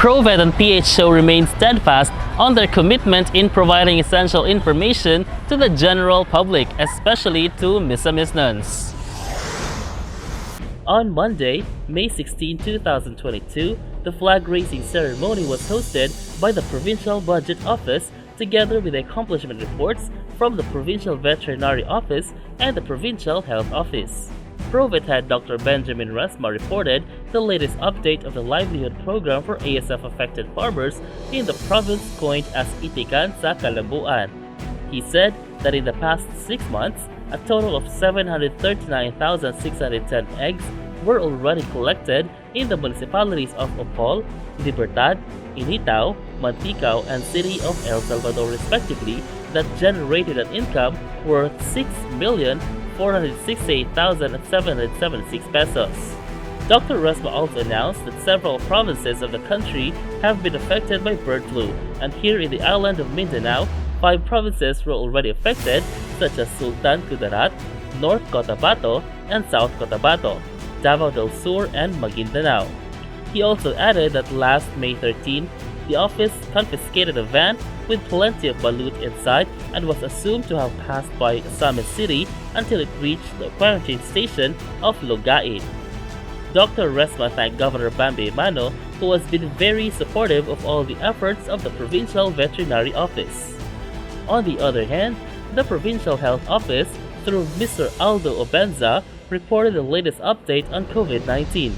Provet and PHO remain steadfast on their commitment in providing essential information to the general public, especially to Misamis nuns. On Monday, May 16, 2022, the flag raising ceremony was hosted by the Provincial Budget Office together with accomplishment reports from the Provincial Veterinary Office and the Provincial Health Office. Provet Head Dr. Benjamin Resma reported the latest update of the livelihood program for ASF-affected farmers in the province coined as Itikan sa Kalambuan. He said that in the past 6 months, a total of 739,610 eggs were already collected in the municipalities of Opol, Libertad, Initao, Manticao, and City of El Salvador respectively that generated an income worth 6,468,776 pesos. Dr. Resma also announced that several provinces of the country have been affected by bird flu, and here in the island of Mindanao, 5 provinces were already affected, such as Sultan Kudarat, North Cotabato, and South Cotabato, Davao del Sur, and Maguindanao. He also added that last May 13, the office confiscated a van with plenty of balut inside and was assumed to have passed by Misamis City until it reached the quarantine station of Logain. Dr. Resma thanked Governor Bambi Emano, who has been very supportive of all the efforts of the Provincial Veterinary Office. On the other hand, the Provincial Health Office, through Mr. Aldo Obenza, reported the latest update on COVID-19.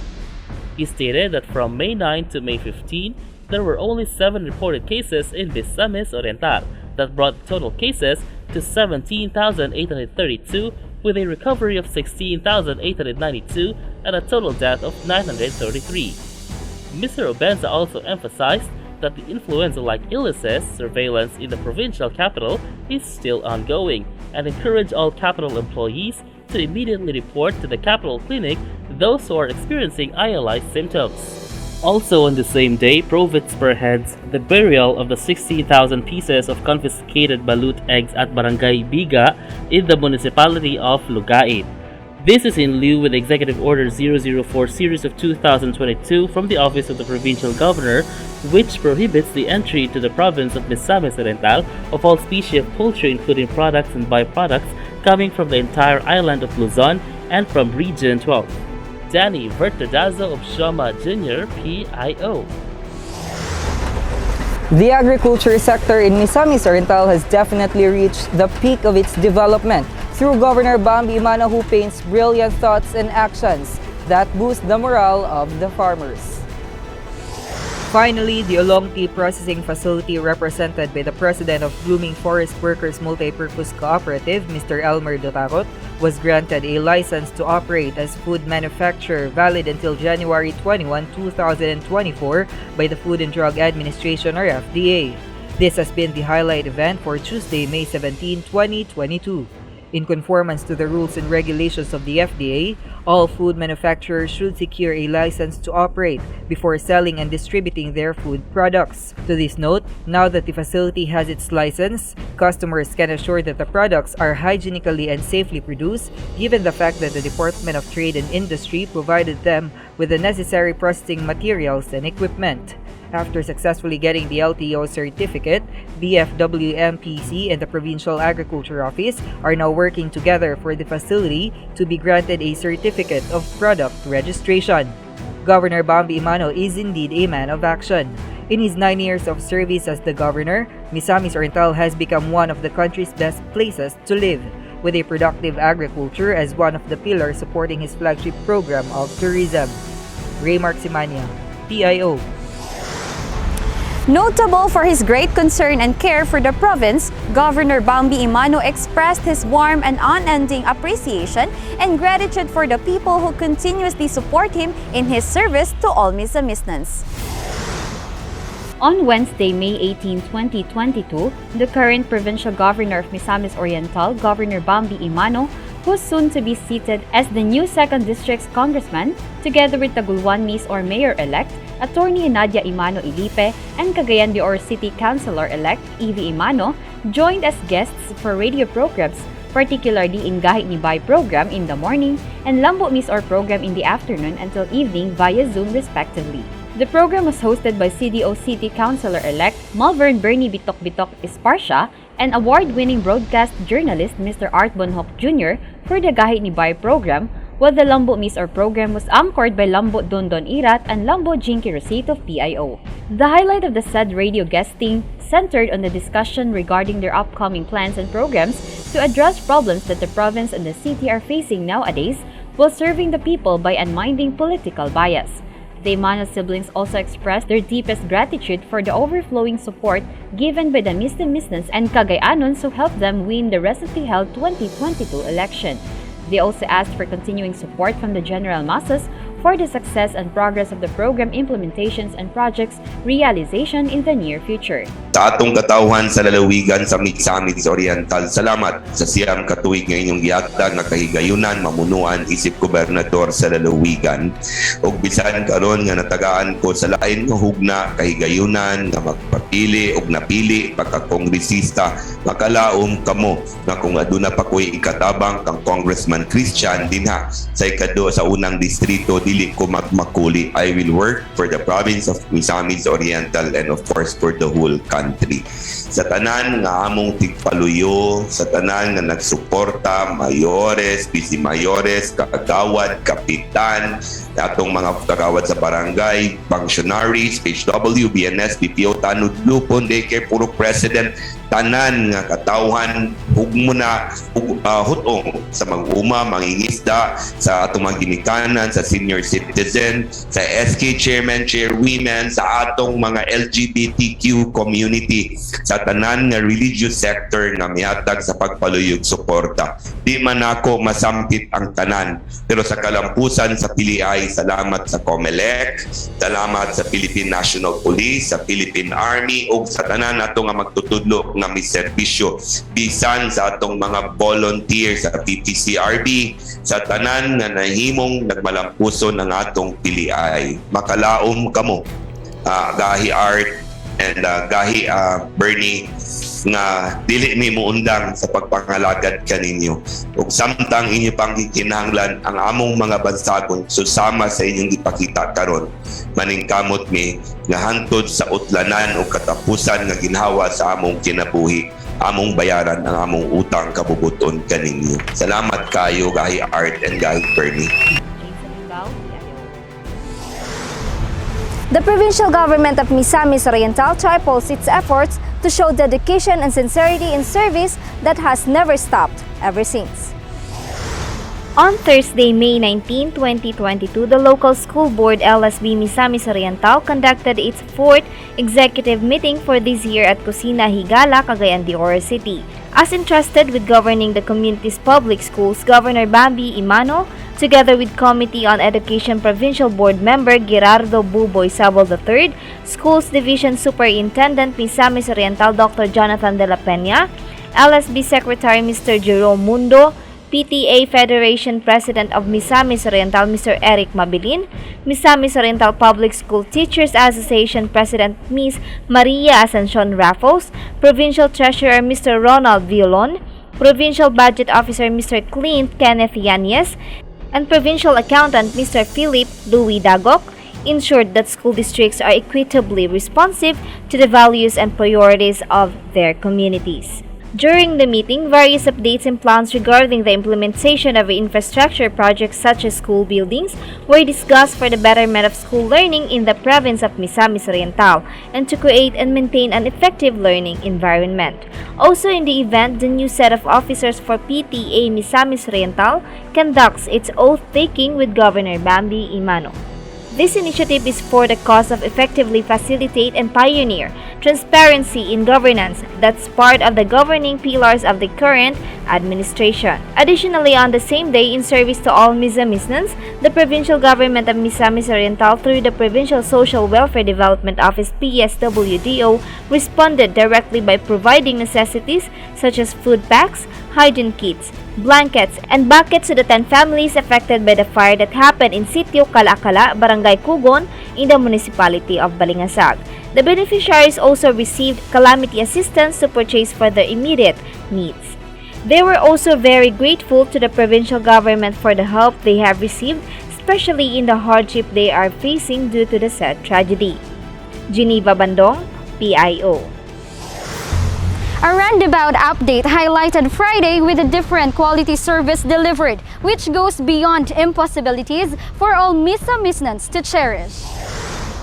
He stated that from May 9 to May 15, there were only 7 reported cases in Misamis Oriental that brought total cases to 17,832 with a recovery of 16,892 and a total death of 933. Mr. Obenza also emphasized that the influenza-like illnesses surveillance in the Provincial Capitol is still ongoing and encouraged all Capitol employees to immediately report to the Capitol Clinic those who are experiencing ILI symptoms. Also on the same day, Provet spearheads the burial of the 60,000 pieces of confiscated balut eggs at Barangay Biga in the municipality of Logain. This is in lieu with Executive Order 004 Series of 2022 from the Office of the Provincial Governor, which prohibits the entry to the province of Misamis Oriental of all species of poultry including products and byproducts coming from the entire island of Luzon and from Region 12. Danny Vertadazo of Shoma Jr., PIO. The agriculture sector in Misamis Oriental has definitely reached the peak of its development through Governor Bambi Emano, who paints brilliant thoughts and actions that boost the morale of the farmers. Finally, the Olongti Processing Facility, represented by the President of Blooming Forest Workers Multipurpose Cooperative, Mr. Elmer Dotarot, was granted a license to operate as food manufacturer valid until January 21, 2024 by the Food and Drug Administration or FDA. This has been the highlight event for Tuesday, May 17, 2022. In conformance to the rules and regulations of the FDA, all food manufacturers should secure a license to operate before selling and distributing their food products. To this note, now that the facility has its license, customers can assure that the products are hygienically and safely produced, given the fact that the Department of Trade and Industry provided them with the necessary processing materials and equipment. After successfully getting the LTO certificate, BFWMPC and the Provincial Agriculture Office are now working together for the facility to be granted a certificate of product registration. Governor Bambi Emano is indeed a man of action. In his 9 years of service as the governor, Misamis Oriental has become one of the country's best places to live, with a productive agriculture as one of the pillars supporting his flagship program of tourism. Ray Marximania, PIO. Notable for his great concern and care for the province, Governor Bambi Emano expressed his warm and unending appreciation and gratitude for the people who continuously support him in his service to all Misamisnans. On Wednesday, May 18, 2022, the current Provincial Governor of Misamis Oriental, Governor Bambi Emano, who's soon to be seated as the new 2nd District's Congressman, together with Taguluan MisOr Mayor-elect, Attorney Nadia Emano Ilipe, and Cagayan de Oro City Councilor-elect Evie Emano, joined as guests for radio programs, particularly in Gahit ni Bay program in the morning and Lambo MisOr program in the afternoon until evening via Zoom respectively. The program was hosted by CDO City Councilor-elect Malvern Bernie Bitok Esparcia and award-winning broadcast journalist Mr. Art Bonhoc Jr. for the Gahi ni Bay program, while the Lambo MisOr program was anchored by Lambo Dondon Irat and Lambo Jinky Rosito of PIO. The highlight of the said radio guesting centered on the discussion regarding their upcoming plans and programs to address problems that the province and the city are facing nowadays while serving the people by unminding political bias. The Emano siblings also expressed their deepest gratitude for the overflowing support given by the Misamis and Cagayannons who helped them win the recently held 2022 election. They also asked for continuing support from the general masses for the success and progress of the program implementations and projects realization in the near future. Sa atong katawhan sa lalawigan sa Misamis Oriental, salamat sa siyam katuig nga inyong gihatag nga kahigayunan mamunuan isip gobernador sa lalawigan. Ug bisan karon nga natagaan ko sa lain nga hugna kahigayunan nga magpapili ug napili pagka-kongresista, makalaom kamo nga kung aduna pa ko'y ikatabang kang Congressman Christian dinha sa ikado sa unang distrito, dili ko magmakuli. I will work for the province of Misamis Oriental and of course for the whole country. Sa tanan nga among tigpaluyo, sa tanan nga nagsuporta, mayores, vice-mayores, kagawad, kapitan, atong mga kagawad sa barangay, functionaries, HW, BNS, BPO, Tanod, Lupon, daycare, puro president, tanan nga katawhan, hugmo na hutong sa mag-uma, mangingisda, sa atong mga ginikanan, sa senior citizen, sa SK chairman, chairwomen, sa atong mga LGBTQ community, sa tanan nga religious sector nga mihatag sa pagpaluyog suporta. Di man ako masampit ang tanan, pero sa kalampusan sa piliay, salamat sa COMELEC, salamat sa Philippine National Police, sa Philippine Army, o sa tanan nato nga magtutudlo nga miserbisyo, bisan sa atong mga volunteers sa PPCRB, sa tanan nga nahimong nagmalampuson ang atong piliay. Makalaom kamo, Gahi Art and Gahi Bernie, nga dili mi muundang sa pagpangalagad kaninyo. Ug samtang inyo pang kinahanglan ang among mga bansagon susama sa inyong ipakita karon, maningkamot mi nga hantod sa utlanan o katapusan nga ginhawa sa among kinabuhi, among bayaran ang among utang kabubuton kaninyo. Salamat kayo, Gahi Art and Gahi Bernie. The provincial government of Misamis Oriental triples its efforts to show dedication and sincerity in service that has never stopped ever since. On Thursday, May 19, 2022, the local school board LSB Misamis Oriental conducted its 4th executive meeting for this year at Kusina, Higala, Cagayan de Oro City. As entrusted with governing the community's public schools, Governor Bambi Emano, together with Committee on Education Provincial Board Member Gerardo Buboy Sabol III, Schools Division Superintendent Misamis Oriental Dr. Jonathan de la Peña, LSB Secretary Mr. Jerome Mundo, PTA Federation President of Misamis Oriental Mr. Eric Mabilin, Misamis Oriental Public School Teachers Association President Ms. Maria Ascension Raffles, Provincial Treasurer Mr. Ronald Violon, Provincial Budget Officer Mr. Clint Kenneth Yanez, and Provincial Accountant Mr. Philip Louis Dagok, ensured that school districts are equitably responsive to the values and priorities of their communities. During the meeting, various updates and plans regarding the implementation of infrastructure projects such as school buildings were discussed for the betterment of school learning in the province of Misamis Oriental and to create and maintain an effective learning environment. Also in the event, the new set of officers for PTA Misamis Oriental conducts its oath-taking with Governor Bambi Emano. This initiative is for the cause of effectively facilitate and pioneer transparency in governance that's part of the governing pillars of the current administration. Additionally, on the same day, in service to all Misamisnans, the provincial government of Misamis Oriental through the Provincial Social Welfare Development Office PSWDO responded directly by providing necessities such as food packs, hygiene kits, blankets, and buckets to the 10 families affected by the fire that happened in Sitio Calacala, Barangay Cugon, in the municipality of Balingasag. The beneficiaries also received calamity assistance to purchase for their immediate needs. They were also very grateful to the provincial government for the help they have received, especially in the hardship they are facing due to the said tragedy. Geneva Bandong, PIO. A roundabout update highlighted Friday with a different quality service delivered, which goes beyond impossibilities for all Misamisnans to cherish.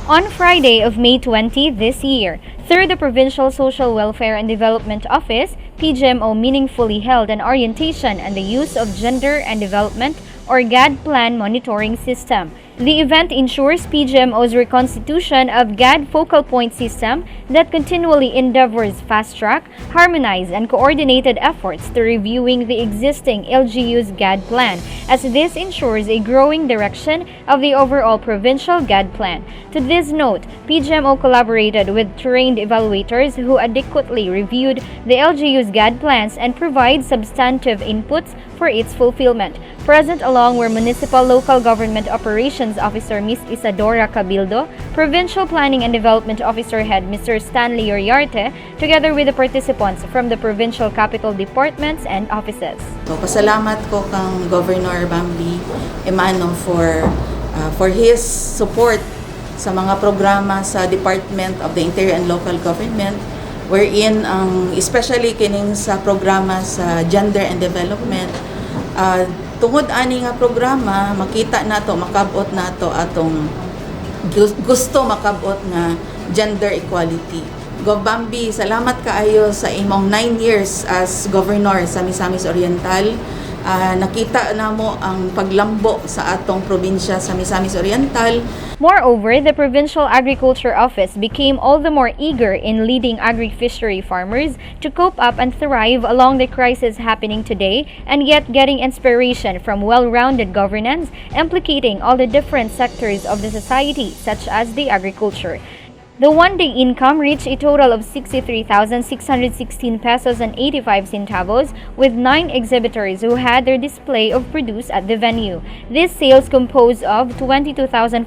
On Friday of May 20 this year, through the Provincial Social Welfare and Development Office, PGMO meaningfully held an orientation on the use of Gender and Development or GAD Plan Monitoring System. The event ensures PGMO's reconstitution of GAD focal point system that continually endeavors fast-track, harmonize, and coordinated efforts to reviewing the existing LGU's GAD plan, as this ensures a growing direction of the overall provincial GAD plan. To this note, PGMO collaborated with trained evaluators who adequately reviewed the LGU's GAD plans and provide substantive inputs for its fulfillment. Present along were Municipal Local Government Operations Officer Ms. Isadora Cabildo, Provincial Planning and Development Officer Head Mr. Stanley Uriarte, together with the participants from the Provincial Capitol departments and offices. So, pasalamat ko kang Governor Bambi Emano for his support sa mga programa sa Department of the Interior and Local Government, wherein especially kining sa programa sa Gender and Development, tungod ani nga programa makita nato, makabot nato atong gusto makabot nga gender equality. Gov Bambi, salamat kaayo sa imong 9 years as governor sa Misamis Oriental. Nakita namo ang paglambo sa atong probinsya sa Misamis Oriental. Moreover, the Provincial Agriculture Office became all the more eager in leading agri-fishery farmers to cope up and thrive along the crisis happening today, and yet getting inspiration from well-rounded governance implicating all the different sectors of the society, such as the agriculture. The one-day income reached a total of 63,616 pesos and 85 centavos, with 9 exhibitors who had their display of produce at the venue. This sales composed of 22,570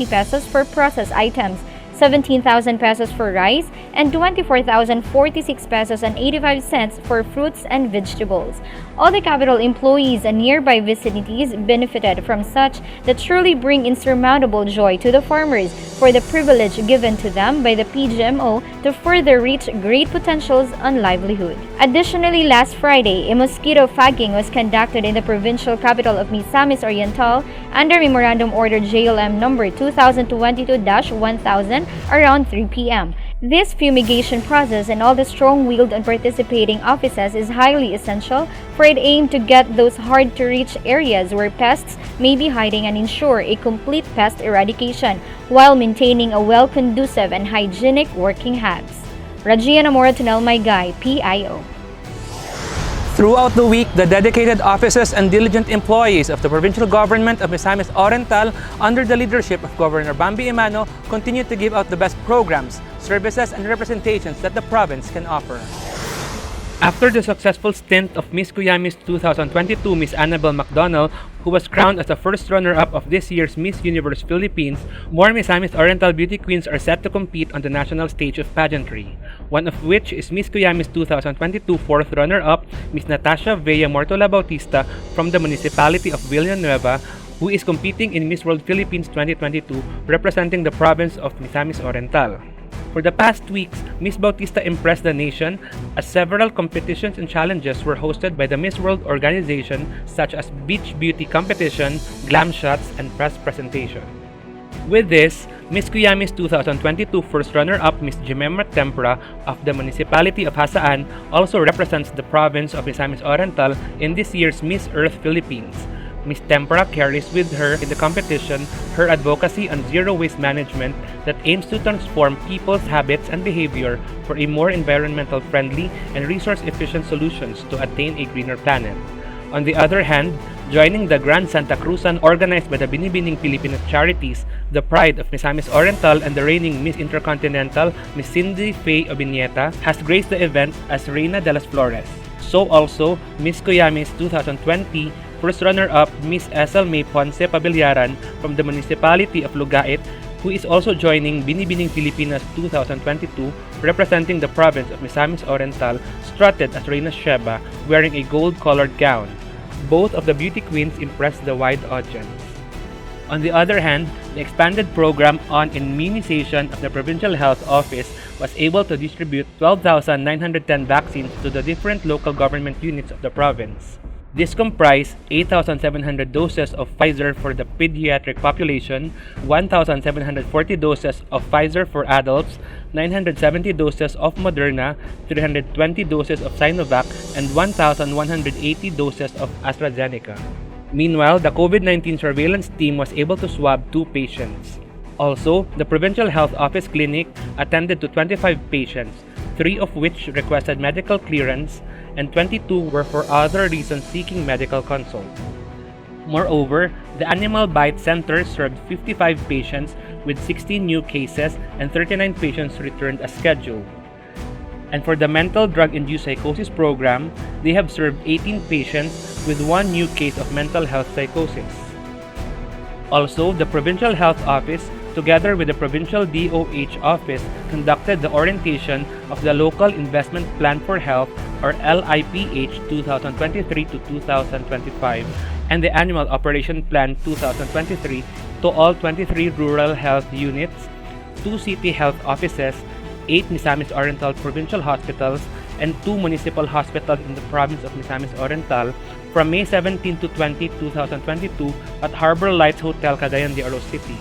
pesos for processed items, 17,000 pesos for rice, and 24,046 pesos and 85 cents for fruits and vegetables. All the capital employees and nearby vicinities benefited from such that truly bring insurmountable joy to the farmers for the privilege given to them by the PGMO to further reach great potentials on livelihood. Additionally, last Friday, a mosquito fagging was conducted in the Provincial Capitol of Misamis Oriental under Memorandum Order JLM number 2022-1000 around 3 p.m. This fumigation process and all the strong-willed and participating offices is highly essential, for it aimed to get those hard-to-reach areas where pests may be hiding and ensure a complete pest eradication while maintaining a well-conducive and hygienic working habits. Rajiana Mora Tunel Maygay, PIO. Throughout the week, the dedicated offices and diligent employees of the provincial government of Misamis Oriental, under the leadership of Governor Bambi Emano, continue to give out the best programs, services, and representations that the province can offer. After the successful stint of Miss Cuyamis 2022, Miss Annabel McDonald, who was crowned as the first runner-up of this year's Miss Universe Philippines, more Misamis Oriental beauty queens are set to compete on the national stage of pageantry, one of which is Miss Cuyamis 2022 fourth runner-up, Miss Natasha Vea Mortola Bautista from the municipality of Villanueva, who is competing in Miss World Philippines 2022 representing the province of Misamis Oriental. For the past weeks, Miss Bautista impressed the nation as several competitions and challenges were hosted by the Miss World organization, such as Beach Beauty Competition, Glam Shots, and Press Presentation. With this, Miss Cuyamis 2022 first runner-up Miss Jemima Tempra of the municipality of Hasaan also represents the province of Misamis Oriental in this year's Miss Earth Philippines. Miss Tempra carries with her in the competition her advocacy on zero waste management that aims to transform people's habits and behavior for a more environmental friendly and resource efficient solutions to attain a greener planet. On the other hand, joining the Grand Santa Cruzan organized by the Binibining Filipino Charities, the pride of Misamis Oriental and the reigning Miss Intercontinental, Miss Cindy Faye Obinieta, has graced the event as Reina de las Flores. So also, Miss Cuyamis 2020 first runner-up Miss Esel May Ponce Pabillaran from the municipality of Lugait, who is also joining Binibining Filipinas 2022 representing the province of Misamis Oriental, strutted as Reina Sheba wearing a gold-colored gown. Both of the beauty queens impressed the wide audience. On the other hand, the expanded program on immunization of the Provincial Health Office was able to distribute 12,910 vaccines to the different local government units of the province. This comprised 8,700 doses of Pfizer for the pediatric population, 1,740 doses of Pfizer for adults, 970 doses of Moderna, 320 doses of Sinovac, and 1,180 doses of AstraZeneca. Meanwhile, the COVID-19 surveillance team was able to swab 2 patients. Also, the Provincial Health Office Clinic attended to 25 patients, 3 of which requested medical clearance, and 22 were for other reasons seeking medical consult. Moreover, the Animal Bite Center served 55 patients with 16 new cases and 39 patients returned as scheduled. And for the Mental Drug-Induced Psychosis program, they have served 18 patients with 1 new case of mental health psychosis. Also, the Provincial Health Office, together with the Provincial DOH Office, conducted the orientation of the Local Investment Plan for Health, or LIPH 2023 to 2025, and the Annual Operation Plan 2023 to all 23 rural health units, 2 city health offices, 8 Misamis Oriental provincial hospitals, and 2 municipal hospitals in the province of Misamis Oriental from May 17 to 20, 2022 at Harbor Lights Hotel, Cagayan de Oro City.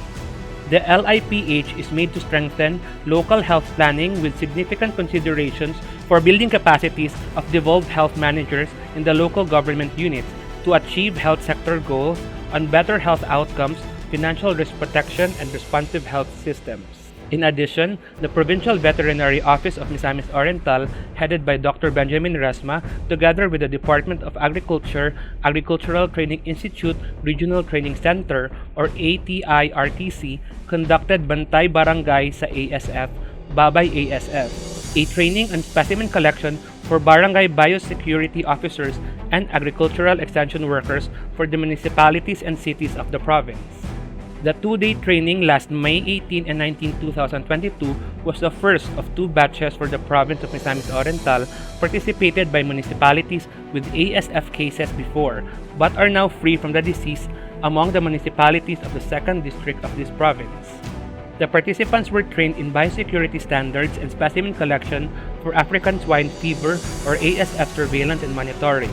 The LIPH is made to strengthen local health planning with significant considerations for building capacities of devolved health managers in the local government units to achieve health sector goals on better health outcomes, financial risk protection, and responsive health systems. In addition, the Provincial Veterinary Office of Misamis Oriental, headed by Dr. Benjamin Resma, together with the Department of Agriculture, Agricultural Training Institute Regional Training Center, or ATI-RTC, conducted Bantay Barangay sa ASF, Babay ASF, a training and specimen collection for barangay biosecurity officers and agricultural extension workers for the municipalities and cities of the province. The 2-day training last May 18 and 19, 2022 was the first of 2 batches for the province of Misamis Oriental, participated by municipalities with ASF cases before, but are now free from the disease among the municipalities of the 2nd district of this province. The participants were trained in biosecurity standards and specimen collection for African swine fever or ASF surveillance and monitoring.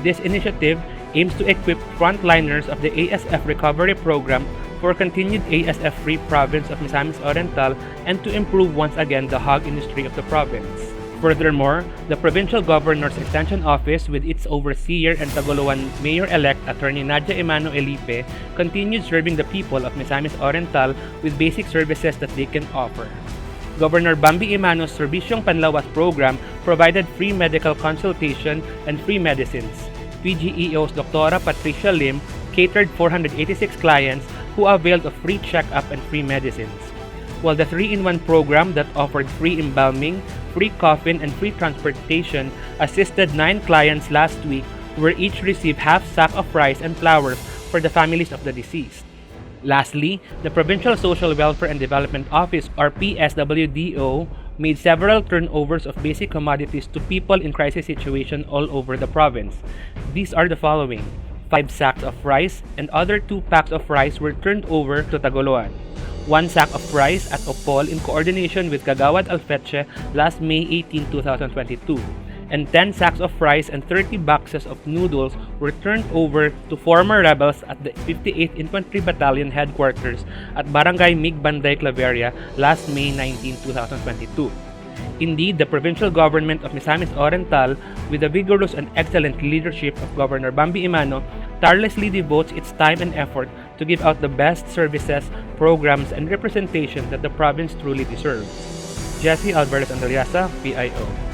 This initiative aims to equip frontliners of the ASF recovery program for continued ASF-free province of Misamis Oriental and to improve once again the hog industry of the province. Furthermore, the Provincial Governor's Extension Office with its overseer and Tagoloan Mayor-elect Attorney Nadia Emano Elipe continued serving the people of Misamis Oriental with basic services that they can offer. Governor Bambi Emano's Serbisyong Panlawas program provided free medical consultation and free medicines. PGEO's Dr. Patricia Lim catered 486 clients who availed of free checkup and free medicines, while the 3-in-1 program that offered free embalming, free coffin, and free transportation assisted 9 clients last week who were each received half sack of rice and flowers for the families of the deceased. Lastly, the Provincial Social Welfare and Development Office, or PSWDO, made several turnovers of basic commodities to people in crisis situation all over the province. These are the following: 5 sacks of rice and other 2 packs of rice were turned over to Tagoloan. 1 sack of rice at Opol in coordination with Kagawad Alfeche last May 18, 2022. And 10 sacks of rice and 30 boxes of noodles were turned over to former rebels at the 58th Infantry Battalion headquarters at Barangay Migbanday, Claveria last May 19, 2022. Indeed, the provincial government of Misamis Oriental, with the vigorous and excellent leadership of Governor Bambi Emano, tirelessly devotes its time and effort to give out the best services, programs, and representation that the province truly deserves. Jesse Alvarez Andaliasa, PIO.